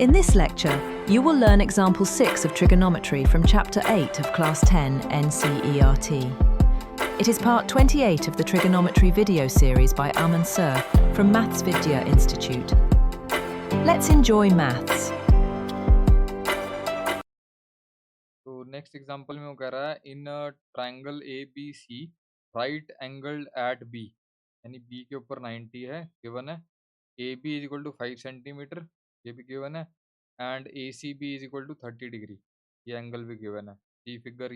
In this lecture, you will learn example 6 of trigonometry from chapter 8 of class 10 NCERT. It is part 28 of the trigonometry video series by Aman Sir from Maths Vidya Institute. Let's enjoy maths. तो next example में वो कह रहा है in triangle A B C right angled at B, यानी B के ऊपर 90 है गिवन है, A B is equal to 5 centimetre ये भी गिवन है, and A C B is equal to 30 degree ये एंगल भी गिवन है। ये फिगर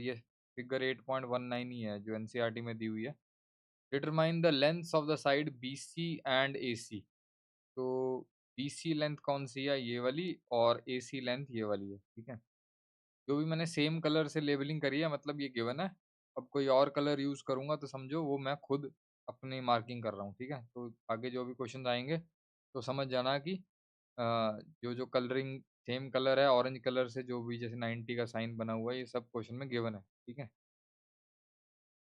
8.19 ही है जो एनसीईआरटी में दी हुई है। Determine the length of the side B C and A C. तो बी सी लेंथ कौन सी है, ये वाली, और ए सी लेंथ ये वाली है। ठीक है, जो भी मैंने सेम कलर से लेबलिंग करी है मतलब ये गिवन है। अब कोई और कलर यूज़ करूँगा तो समझो वो मैं खुद अपनी मार्किंग कर रहा हूँ। ठीक है, तो आगे जो भी क्वेश्चन आएंगे तो समझ जाना कि जो जो कलरिंग सेम कलर है ऑरेंज कलर से, जो भी जैसे 90 का साइन बना हुआ है, ये सब क्वेश्चन में गिवन है। ठीक है,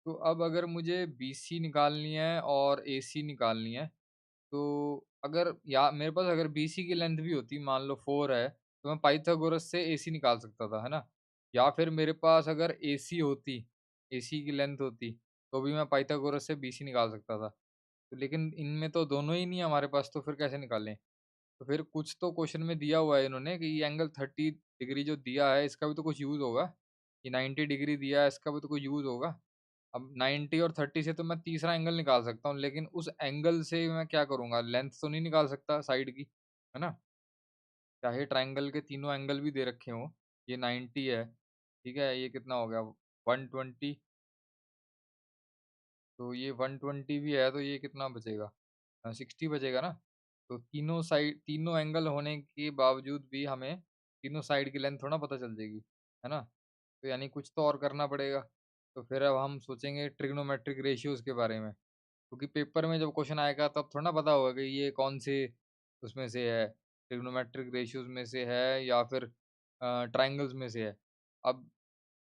तो अब अगर मुझे बी सी निकालनी है और ए सी निकालनी है, तो अगर या मेरे पास अगर बीसी की लेंथ भी होती, मान लो 4 है, तो मैं पाइथागोरस से एसी निकाल सकता था, है ना? या फिर मेरे पास अगर एसी होती, एसी की लेंथ होती, तो भी मैं पाइथागोरस से बीसी निकाल सकता था। तो लेकिन इनमें तो दोनों ही नहीं है हमारे पास, तो फिर कैसे निकालें? तो फिर कुछ तो क्वेश्चन में दिया हुआ है इन्होंने कि ये एंगल 30 डिग्री जो दिया है, इसका भी तो कुछ यूज़ होगा। ये 90 डिग्री दिया है, इसका भी तो कोई यूज़ होगा। अब 90 और 30 से तो मैं तीसरा एंगल निकाल सकता हूँ, लेकिन उस एंगल से मैं क्या करूँगा? लेंथ तो नहीं निकाल सकता साइड की, है ना? चाहे ट्रायंगल के तीनों एंगल भी दे रखे हों, ये 90 है, ठीक है? ये कितना हो गया 120, तो ये 120 भी है, तो ये कितना बचेगा 60 बचेगा ना? तो तीनों एंगल होने के बावजूद भी हमें तीनों साइड की लेंथ थोड़ा पता चल जाएगी, है ना? तो यानी कुछ तो और करना पड़ेगा। तो फिर अब हम सोचेंगे ट्रिग्नोमेट्रिक रेशियोज़ के बारे में। क्योंकि पेपर में जब क्वेश्चन आएगा तब थोड़ा ना पता होगा कि ये कौन से उसमें से है, ट्रिग्नोमेट्रिक रेशियोज़ में से है या फिर ट्रायंगल्स में से है। अब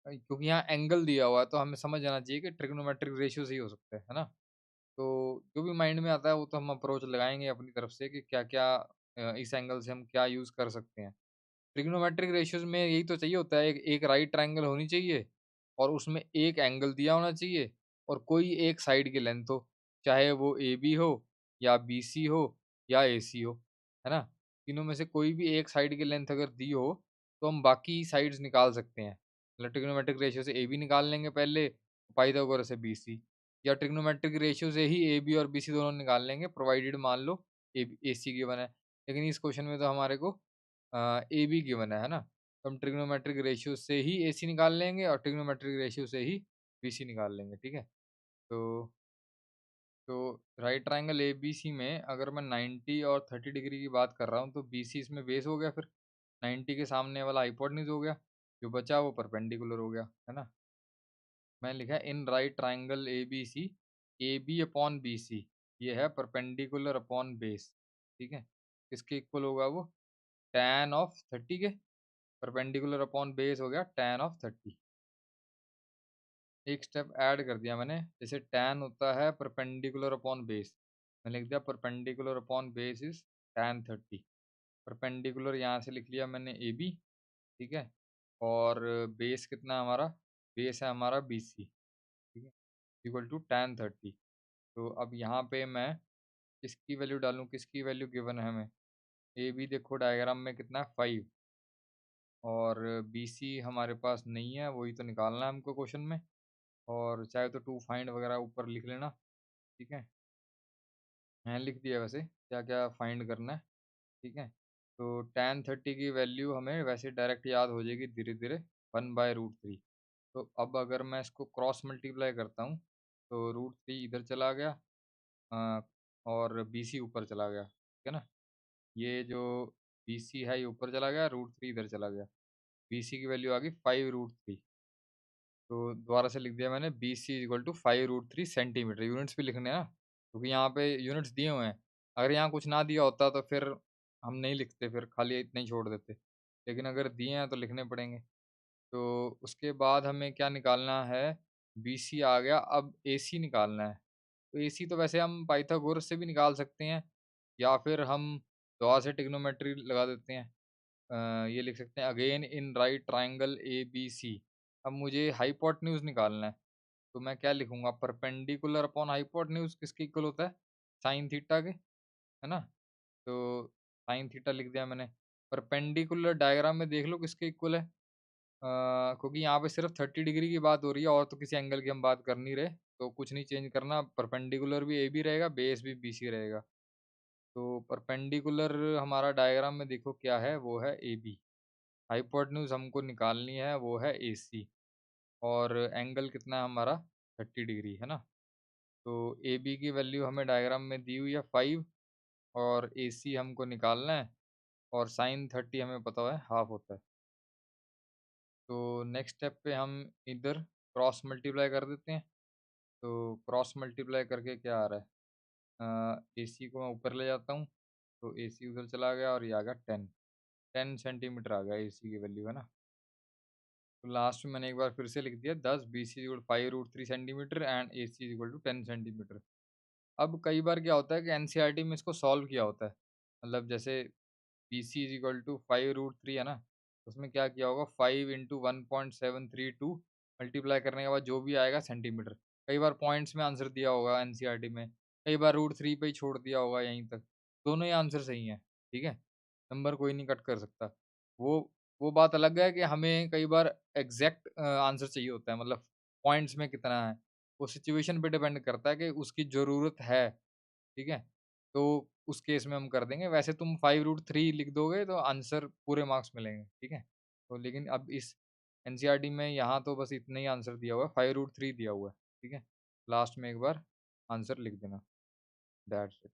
क्योंकि यहाँ एंगल दिया हुआ है तो हमें समझ जाना चाहिए कि ट्रिग्नोमेट्रिक रेशियो से ही हो सकता है ना? तो जो भी माइंड में आता है वो तो हम अप्रोच लगाएँगे अपनी तरफ से कि क्या-क्या इस एंगल से हम क्या यूज़ कर सकते हैं। ट्रिग्नोमेट्रिक रेशियोज़ में यही तो चाहिए होता है, एक एक राइट ट्रायंगल होनी चाहिए और उसमें एक एंगल दिया होना चाहिए और कोई एक साइड की लेंथ हो, चाहे वो एबी हो या बीसी हो या एसी हो, है ना? तीनों में से कोई भी एक साइड की लेंथ अगर दी हो, तो हम बाकी साइड्स निकाल सकते हैं। मतलब ट्रिग्नोमेट्रिक रेशियो से एबी निकाल लेंगे पहले, पाइथागोरस से बीसी, या ट्रिग्नोमेट्रिक रेशियो से ही एबी और बीसी दोनों निकाल लेंगे प्रोवाइडेड मान लो एसी गिवन है। लेकिन इस क्वेश्चन में तो हमारे को ए बी गिवन है ना? तो हम ट्रिग्नोमेट्रिक रेशियो से ही एसी निकाल लेंगे और ट्रिग्नोमेट्रिक रेशियो से ही बीसी निकाल लेंगे, ठीक है? तो तो राइट ट्रायंगल एबीसी में अगर मैं 90 और 30 डिग्री की बात कर रहा हूँ, तो बीसी इसमें बेस हो गया फिर, 90 के सामने वाला हाइपोटेन्यूज़ हो गया, जो बचा वो परपेंडिकुलर हो गया, है ना? मैंने लिखा है in right triangle ABC, AB upon BC, ये है परपेंडिकुलर अपॉन बेस, ठीक है? किसके इक्वल होगा वो? टैन ऑफ 30 के, परपेंडिकुलर अपॉन बेस हो गया टैन ऑफ 30। एक स्टेप ऐड कर दिया मैंने, जैसे टैन होता है परपेंडिकुलर अपॉन बेस, मैंने लिख दिया perpendicular upon base is tan 30। Perpendicular यहाँ से लिख लिया मैंने ए बी, ठीक है, और बेस कितना है हमारा? बेस है हमारा बी सी, ठीक है, इक्वल टू टैन 30। तो अब यहाँ पे मैं किसकी वैल्यू डालूँ, किसकी वैल्यू गिवन है हमें? ए बी देखो डायग्राम में कितना है 5, और बी सी हमारे पास नहीं है, वही तो निकालना है हमको क्वेश्चन में। और चाहे तो टू फाइंड वगैरह ऊपर लिख लेना, ठीक है? मैंने लिख दिया वैसे क्या-क्या फाइंड करना है, ठीक है? तो टैन 30 की वैल्यू हमें वैसे डायरेक्ट याद हो जाएगी धीरे-धीरे, 1/√3। तो अब अगर मैं इसको क्रॉस मल्टीप्लाई करता हूँ, तो √3 इधर चला गया, अ, और BC ऊपर चला गया, ठीक है ना? ये जो BC है ये ऊपर चला गया, √3 इधर चला गया। BC की वैल्यू आ गई 5√3। तो दोबारा से लिख दिया मैंने, B C equal to 5√3 centimetre, units भी लिखने हैं ना, क्योंकि यहाँ पे यूनिट्स दिए हुए हैं। अगर यहाँ कुछ ना दिया होता तो फिर हम नहीं लिखते, फिर खाली इतना ही छोड़ देते, लेकिन अगर दिए हैं तो लिखने पड़ेंगे। तो उसके बाद हमें क्या निकालना है? बी सी आ गया, अब ए सी निकालना है। तो ए सी तो वैसे हम पाइथागोरस से भी निकाल सकते हैं, या फिर हम दोबारा से ट्रिग्नोमेट्री लगा देते हैं। ये लिख सकते हैं again in right triangle A B C. अब मुझे हाइपोटेन्यूज निकालना है, तो मैं क्या लिखूंगा? परपेंडिकुलर अपॉन हाइपोटेन्यूज किसके इक्वल होता है? साइन थीटा के, है ना? तो साइन थीटा लिख दिया मैंने। परपेंडिकुलर डायग्राम में देख लो किसके इक्वल है। क्योंकि यहाँ पे सिर्फ 30 डिग्री की बात हो रही है और तो किसी एंगल की हम बात कर नहीं रहे, तो कुछ नहीं चेंज करना। परपेंडिकुलर भी ए बी रहेगा, बेस भी बी सी रहेगा। तो परपेंडिकुलर हमारा डायग्राम में देखो क्या है, वो है ए बी। हाइपोटेन्यूज हमको निकालनी है, वो है ए सी। और एंगल कितना है हमारा? 30 डिग्री, है ना? तो ए बी की वैल्यू हमें डायग्राम में दी हुई है 5, और ए सी हमको निकालना है, और साइन 30 हमें पता है हाफ होता है। तो नेक्स्ट स्टेप पे हम इधर क्रॉस मल्टीप्लाई कर देते हैं। तो क्रॉस मल्टीप्लाई करके क्या आ रहा है? ए सी को मैं ऊपर ले जाता हूँ, तो ए सी उधर चला गया और ये आ गया 10 सेंटीमीटर आ गया ए सी की वैल्यू, है ना? तो लास्ट में मैंने एक बार फिर से लिख दिया 10, B C equal 5√3 centimetre and A C equal to 10 centimetre. अब कई बार क्या होता है कि एनसीईआरटी में इसको सॉल्व किया होता है, मतलब जैसे B C is equal to 5√3 है ना, तो उसमें क्या किया होगा? 5 × 1.732 मल्टीप्लाई करने के बाद जो भी आएगा सेंटीमीटर। कई बार पॉइंट्स में आंसर दिया होगा एनसीईआरटी में, कई बार √3 पे ही छोड़ दिया होगा यहीं तक। दोनों ही आंसर सही हैं, ठीक है? नंबर कोई नहीं कट कर सकता। वो वो बात अलग है कि हमें कई बार एग्जैक्ट आंसर चाहिए होता है, मतलब पॉइंट्स में कितना है। वो सिचुएशन पे डिपेंड करता है कि उसकी ज़रूरत है, ठीक है? तो उस केस में हम कर देंगे। वैसे तुम 5√3 लिख दोगे तो आंसर पूरे मार्क्स मिलेंगे, ठीक है? तो लेकिन अब इस एनसीईआरटी में यहाँ तो बस इतना ही आंसर दिया हुआ है, 5√3 दिया हुआ है, ठीक है? लास्ट में एक बार आंसर लिख देना, दैट्स इट।